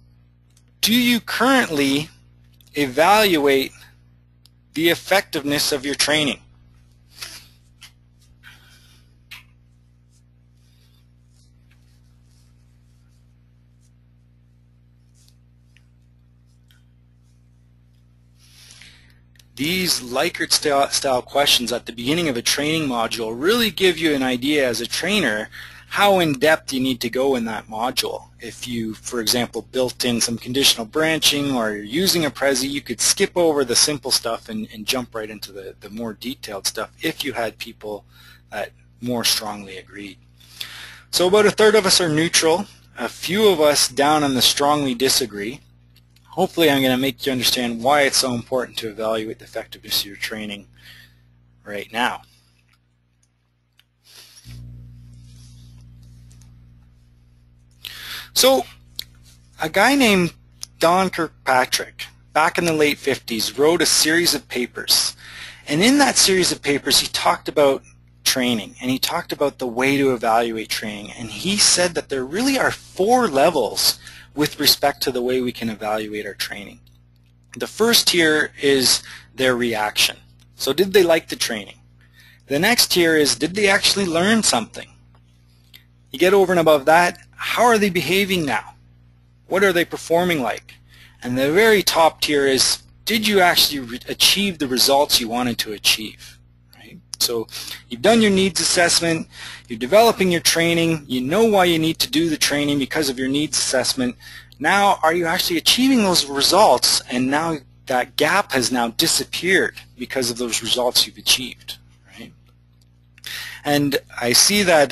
Do you currently evaluate the effectiveness of your training? These Likert style questions at the beginning of a training module really give you an idea as a trainer how in-depth you need to go in that module. If you, for example, built in some conditional branching or you're using a Prezi, you could skip over the simple stuff and jump right into the more detailed stuff if you had people that more strongly agreed. So about a third of us are neutral, a few of us down on the strongly disagree. Hopefully I'm going to make you understand why it's so important to evaluate the effectiveness of your training right now. So a guy named Don Kirkpatrick, back in the late 50s, wrote a series of papers. And in that series of papers he talked about training, and he talked about the way to evaluate training. And he said that there really are 4 levels with respect to the way we can evaluate our training. The first tier is their reaction. So did they like the training? The next tier is, did they actually learn something? You get over and above that, how are they behaving now? What are they performing like? And the very top tier is, did you actually achieve the results you wanted to achieve? Right? So you've done your needs assessment, you're developing your training, you know why you need to do the training because of your needs assessment. Now, are you actually achieving those results? And now that gap has now disappeared because of those results you've achieved. Right? And I see that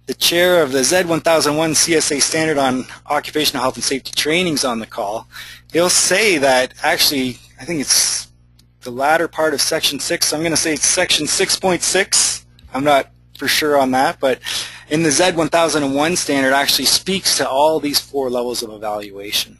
the chair of the Z1001 CSA Standard on Occupational Health and Safety Training is on the call. He'll say that actually, I think it's the latter part of Section 6. So I'm going to say it's Section 6.6. I'm not for sure on that, but in the Z1001 standard actually speaks to all these 4 levels of evaluation.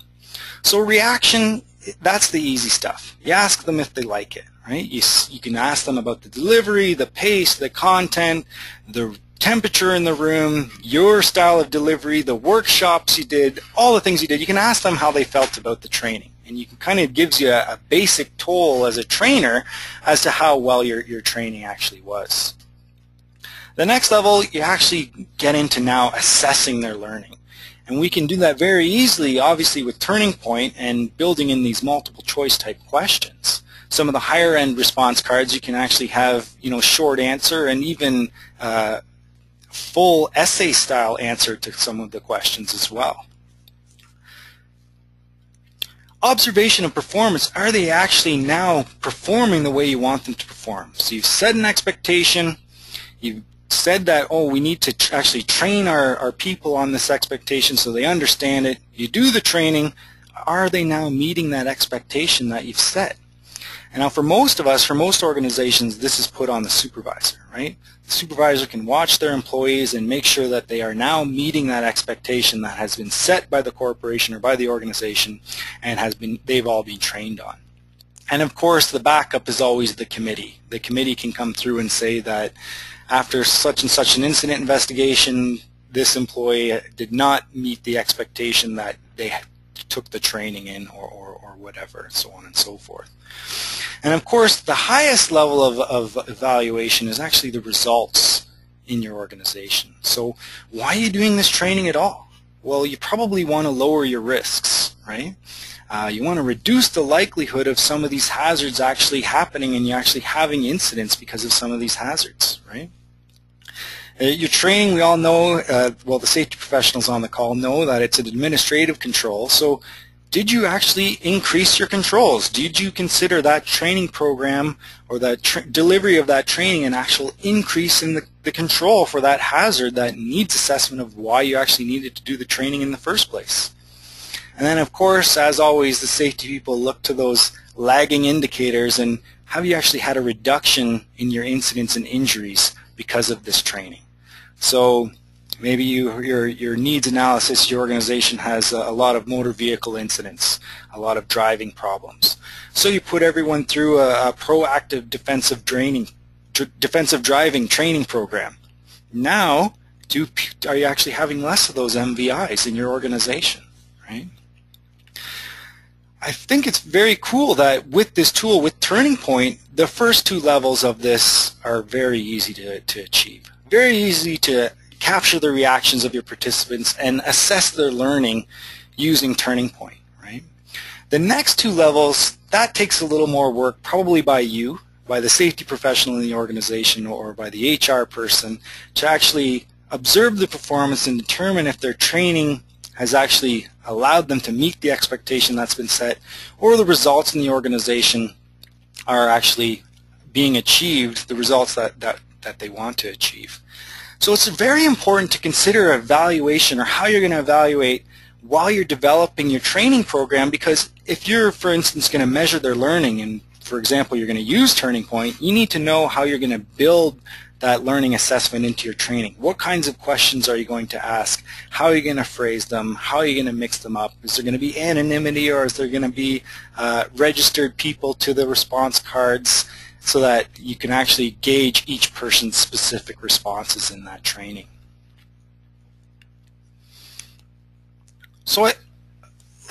So reaction, that's the easy stuff. You ask them if they like it, right? You can ask them about the delivery, the pace, the content, the temperature in the room, your style of delivery, the workshops you did, all the things you did. You can ask them how they felt about the training, and you can kind of gives you a basic toll as a trainer as to how well your training actually was. The next level, you actually get into now assessing their learning. And we can do that very easily, obviously, with Turning Point and building in these multiple choice type questions. Some of the higher end response cards, you can actually have, short answer and even full essay style answer to some of the questions as well. Observation and performance, are they actually now performing the way you want them to perform? So you've set an expectation, you've said that, oh, we need to actually train our people on this expectation so they understand it. You do the training. Are they now meeting that expectation that you've set? And now for most of us, for most organizations, this is put on the supervisor, right? The supervisor can watch their employees and make sure that they are now meeting that expectation that has been set by the corporation or by the organization and they've all been trained on. And of course, the backup is always the committee. The committee can come through and say that after such and such an incident investigation, this employee did not meet the expectation that they took the training in, or whatever, so on and so forth. And of course, the highest level of evaluation is actually the results in your organization. So why are you doing this training at all? Well, you probably want to lower your risks, right? You want to reduce the likelihood of some of these hazards actually happening and you actually having incidents because of some of these hazards, right? Your training, we all know, well, the safety professionals on the call know that it's an administrative control. So did you actually increase your controls? Did you consider that training program or that delivery of that training an actual increase in the control for that hazard that needs assessment of why you actually needed to do the training in the first place? And then, of course, as always, the safety people look to those lagging indicators, and have you actually had a reduction in your incidents and injuries because of this training? So maybe your needs analysis, your organization has a lot of motor vehicle incidents, a lot of driving problems. So you put everyone through a proactive defensive driving training program. Now, are you actually having less of those MVIs in your organization, right? I think it's very cool that with this tool, with Turning Point, the first two levels of this are very easy to achieve. Very easy to capture the reactions of your participants and assess their learning using Turning Point, right? The next two levels, that takes a little more work, probably by you, by the safety professional in the organization, or by the HR person, to actually observe the performance and determine if their training has actually allowed them to meet the expectation that's been set, or the results in the organization are actually being achieved, the results that they want to achieve. So it's very important to consider evaluation, or how you're going to evaluate while you're developing your training program, because if you're, for instance, going to measure their learning, and for example, you're going to use Turning Point, you need to know how you're going to build that learning assessment into your training. What kinds of questions are you going to ask? How are you going to phrase them? How are you going to mix them up? Is there going to be anonymity, or is there going to be registered people to the response cards, so that you can actually gauge each person's specific responses in that training? So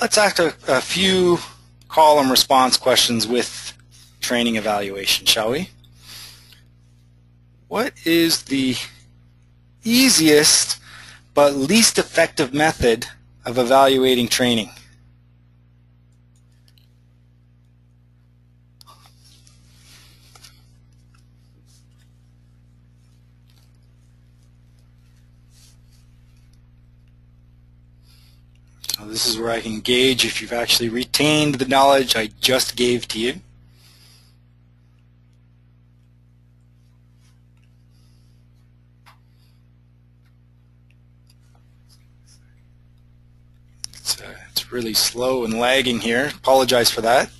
let's ask a few column response questions with training evaluation, shall we? What is the easiest but least effective method of evaluating training? So this is where I can gauge if you've actually retained the knowledge I just gave to you. It's really slow and lagging here. Apologize for that.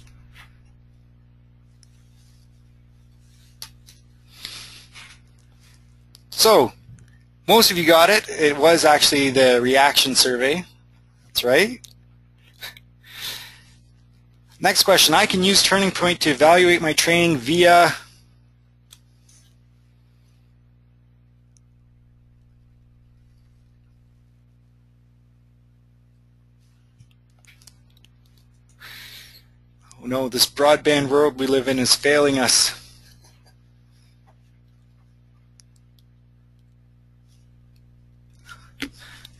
So, most of you got it. It was actually the reaction survey. That's right. Next question. I can use Turning Point to evaluate my training via oh no, this broadband world we live in is failing us.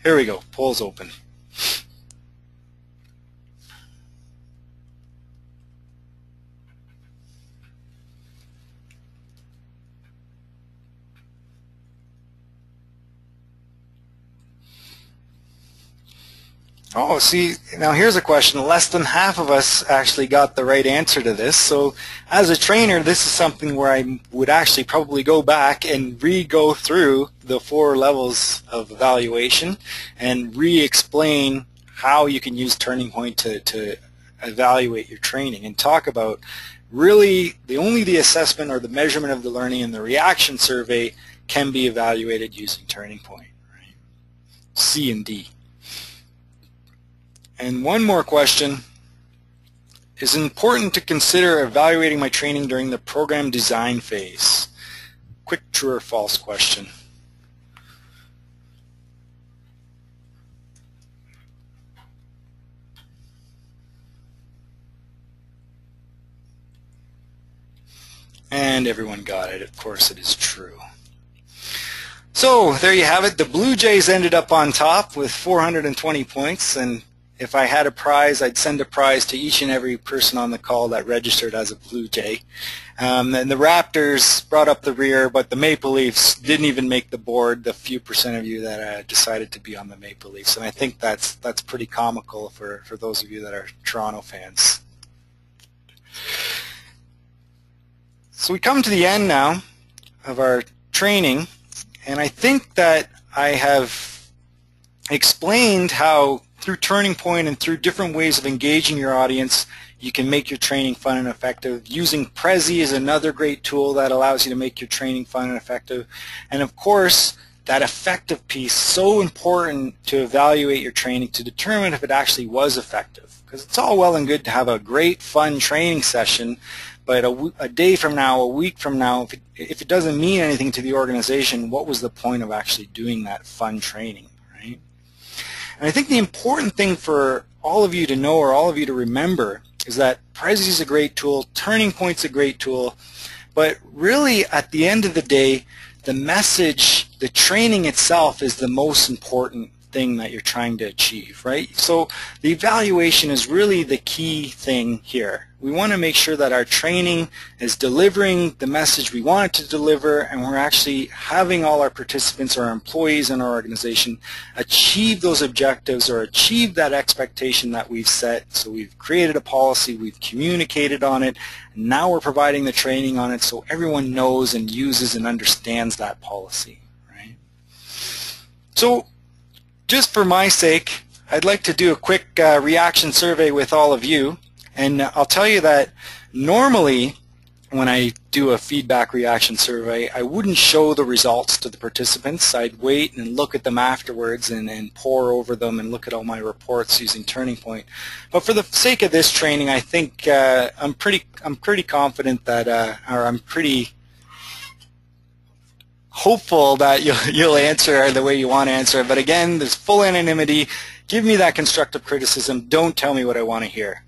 Here we go. Poll's open. Oh, see, now here's a question. Less than half of us actually got the right answer to this. So as a trainer, this is something where I would actually probably go back and re-go through the 4 levels of evaluation and re-explain how you can use Turning Point to evaluate your training, and talk about really only the assessment or the measurement of the learning and the reaction survey can be evaluated using Turning Point, right? C and D. And one more question. Is it important to consider evaluating my training during the program design phase? Quick true or false question. And everyone got it. Of course it is true. So there you have it. The Blue Jays ended up on top with 420 points, and if I had a prize, I'd send a prize to each and every person on the call that registered as a Blue Jay. And the Raptors brought up the rear, but the Maple Leafs didn't even make the board, the few percent of you that decided to be on the Maple Leafs. And I think that's pretty comical for those of you that are Toronto fans. So we come to the end now of our training, and I think that I have explained how through Turning Point and through different ways of engaging your audience, you can make your training fun and effective. Using Prezi is another great tool that allows you to make your training fun and effective. And of course, that effective piece, so important to evaluate your training to determine if it actually was effective. Because it's all well and good to have a great, fun training session, but a day from now, a week from now, if it doesn't mean anything to the organization, what was the point of actually doing that fun training, right? And I think the important thing for all of you to know or all of you to remember is that Prezi is a great tool, Turning Point's a great tool, but really at the end of the day, the message, the training itself is the most important thing that you're trying to achieve, right? So the evaluation is really the key thing here. We want to make sure that our training is delivering the message we want it to deliver, and we're actually having all our participants or our employees in our organization achieve those objectives or achieve that expectation that we've set. So we've created a policy, we've communicated on it, and now we're providing the training on it so everyone knows and uses and understands that policy, right? So just for my sake, I'd like to do a quick reaction survey with all of you. And I'll tell you that normally when I do a feedback reaction survey, I wouldn't show the results to the participants. I'd wait and look at them afterwards and pore over them and look at all my reports using Turning Point. But for the sake of this training, I think I'm pretty confident that, or I'm pretty hopeful that you'll answer the way you want to answer it. But again, there's full anonymity. Give me that constructive criticism. Don't tell me what I want to hear.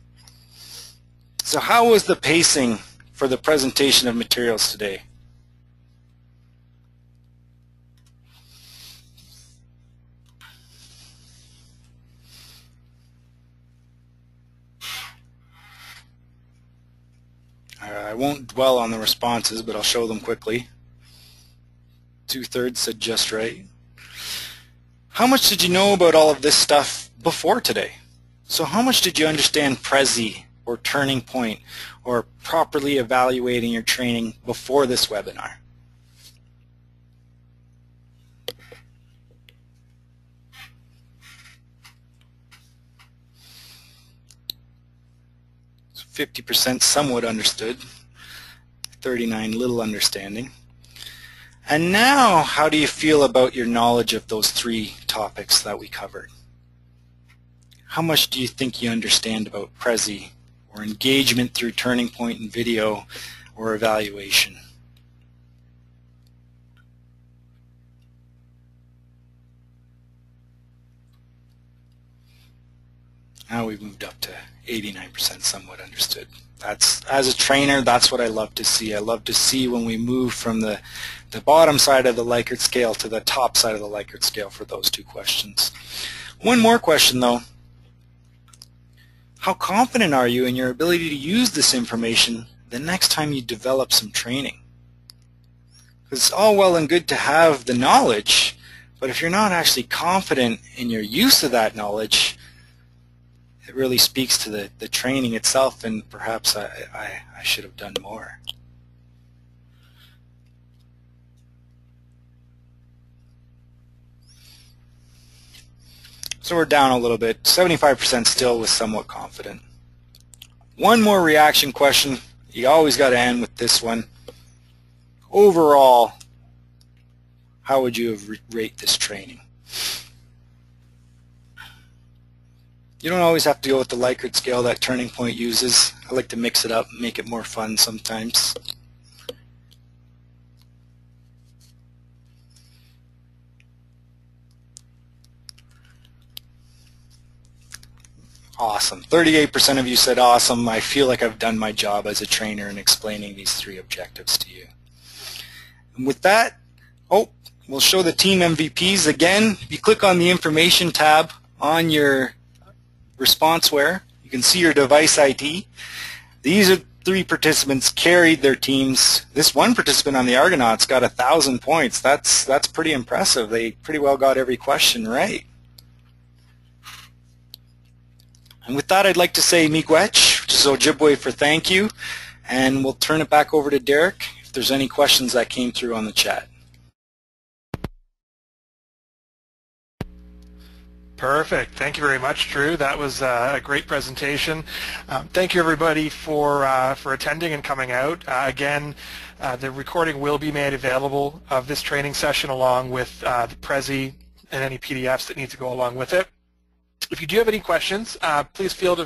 So how was the pacing for the presentation of materials today? I won't dwell on the responses, but I'll show them quickly. 2/3 said just right. How much did you know about all of this stuff before today? So how much did you understand Prezi or Turning Point or properly evaluating your training before this webinar? So 50% somewhat understood, 39% little understanding. And now, how do you feel about your knowledge of those 3 topics that we covered? How much do you think you understand about Prezi or engagement through Turning Point and video or evaluation? Now we've moved up to 89% somewhat understood. That's, as a trainer, that's what I love to see. I love to see when we move from the bottom side of the Likert scale to the top side of the Likert scale for those 2 questions. One more question though. How confident are you in your ability to use this information the next time you develop some training? Because it's all well and good to have the knowledge, but if you're not actually confident in your use of that knowledge, it really speaks to the training itself, and perhaps I should have done more. So we're down a little bit. 75% still was somewhat confident. One more reaction question. You always got to end with this one. Overall, how would you rate this training? You don't always have to go with the Likert scale that Turning Point uses. I like to mix it up and make it more fun sometimes. Awesome. 38% of you said awesome. I feel like I've done my job as a trainer in explaining these 3 objectives to you. And with that, we'll show the team MVPs again. If you click on the information tab on your ResponseWare, you can see your device ID. These are 3 participants carried their teams. This one participant on the Argonauts got 1,000 points. That's pretty impressive. They pretty well got every question right. And with that, I'd like to say miigwech, which is Ojibwe for thank you, and we'll turn it back over to Derek if there's any questions that came through on the chat. Perfect. Thank you very much, Drew. That was a great presentation. Thank you, everybody, for attending and coming out. Again, the recording will be made available of this training session along with the Prezi and any PDFs that need to go along with it. If you do have any questions, please feel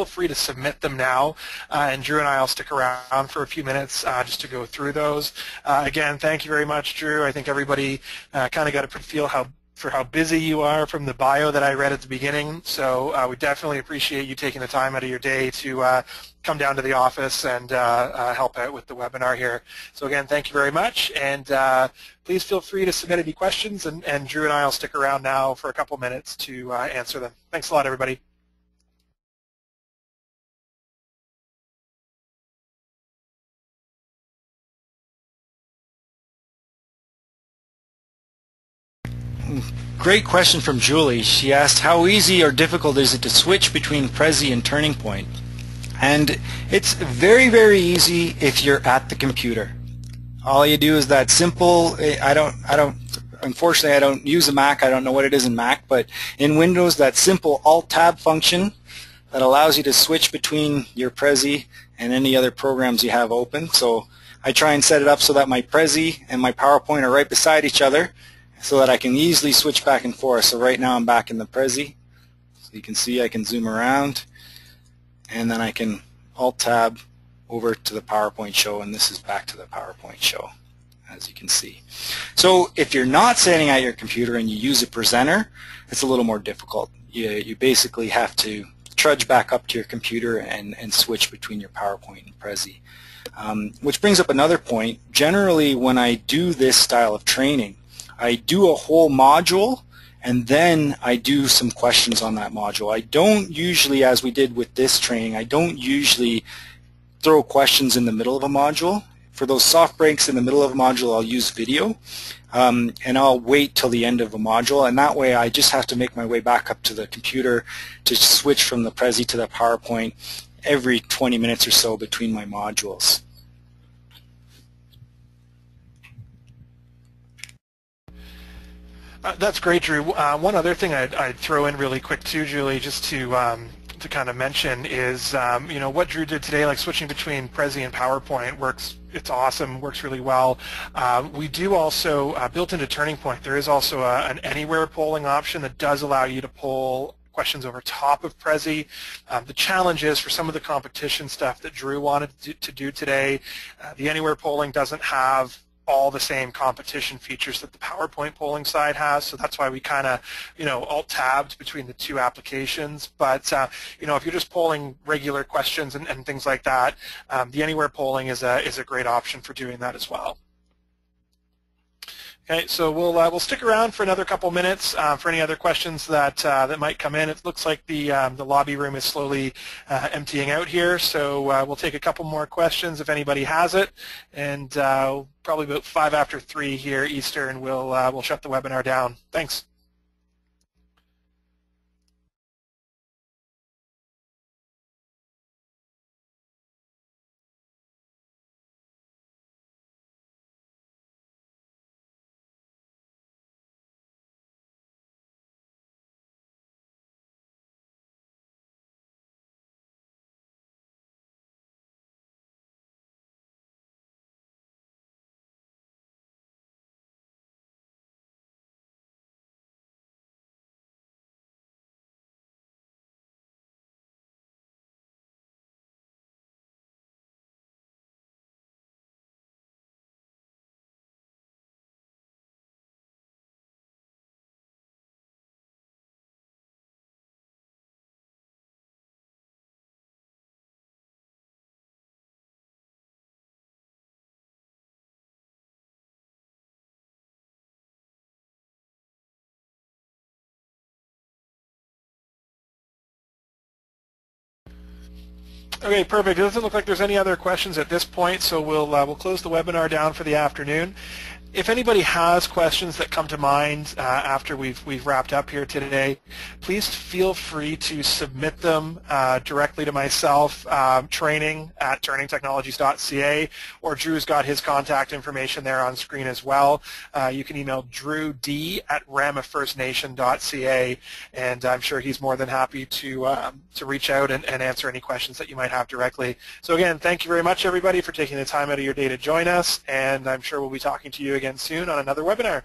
free to submit them now, and Drew and I will stick around for a few minutes just to go through those. Again, thank you very much, Drew. I think everybody kind of got a feel for how busy you are from the bio that I read at the beginning. So we definitely appreciate you taking the time out of your day to come down to the office and help out with the webinar here. So again, thank you very much, and please feel free to submit any questions, and Drew and I will stick around now for a couple minutes to answer them. Thanks a lot, everybody. Great question from Julie. She asked, how easy or difficult is it to switch between Prezi and Turning Point? And it's very, very easy if you're at the computer. All you do is that simple. Unfortunately, I don't use a Mac. I don't know what it is in Mac, but in Windows, that simple Alt-Tab function that allows you to switch between your Prezi and any other programs you have open. So I try and set it up so that my Prezi and my PowerPoint are right beside each other, so that I can easily switch back and forth. So right now I'm back in the Prezi. So you can see I can zoom around, and then I can Alt-Tab over to the PowerPoint show, and this is back to the PowerPoint show, as you can see. So if you're not sitting at your computer and you use a presenter, it's a little more difficult. You basically have to trudge back up to your computer and switch between your PowerPoint and Prezi. Which brings up another point. Generally, when I do this style of training, I do a whole module, and then I do some questions on that module. I don't usually, as we did with this training, I don't usually throw questions in the middle of a module. For those soft breaks in the middle of a module, I'll use video, and I'll wait till the end of a module, and that way I just have to make my way back up to the computer to switch from the Prezi to the PowerPoint every 20 minutes or so between my modules. That's great, Drew. One other thing I'd throw in really quick too, Julie, just to kind of mention is, you know, what Drew did today, like switching between Prezi and PowerPoint works. It's awesome, works really well. We do also, built into Turning Point, there is also an anywhere polling option that does allow you to poll questions over top of Prezi. The challenge is for some of the competition stuff that Drew wanted to do today, the anywhere polling doesn't have all the same competition features that the PowerPoint polling side has, so that's why we kind of, you know, alt-tabbed between the 2 applications. But you know, if you're just polling regular questions and things like that, the anywhere polling is a great option for doing that as well. Okay, so we'll stick around for another couple minutes for any other questions that that might come in. It looks like the lobby room is slowly emptying out here, so we'll take a couple more questions if anybody has it, and probably about 5 after 3 here Eastern, we'll shut the webinar down. Thanks. Okay, perfect. It doesn't look like there's any other questions at this point, so we'll close the webinar down for the afternoon. If anybody has questions that come to mind after we've wrapped up here today, please feel free to submit them directly to myself, training@turningtechnologies.ca, or Drew's got his contact information there on screen as well. You can email drewd@ramafirstnation.ca, and I'm sure he's more than happy to reach out and answer any questions that you might have directly. So again, thank you very much, everybody, for taking the time out of your day to join us, and I'm sure we'll be talking to you again soon on another webinar.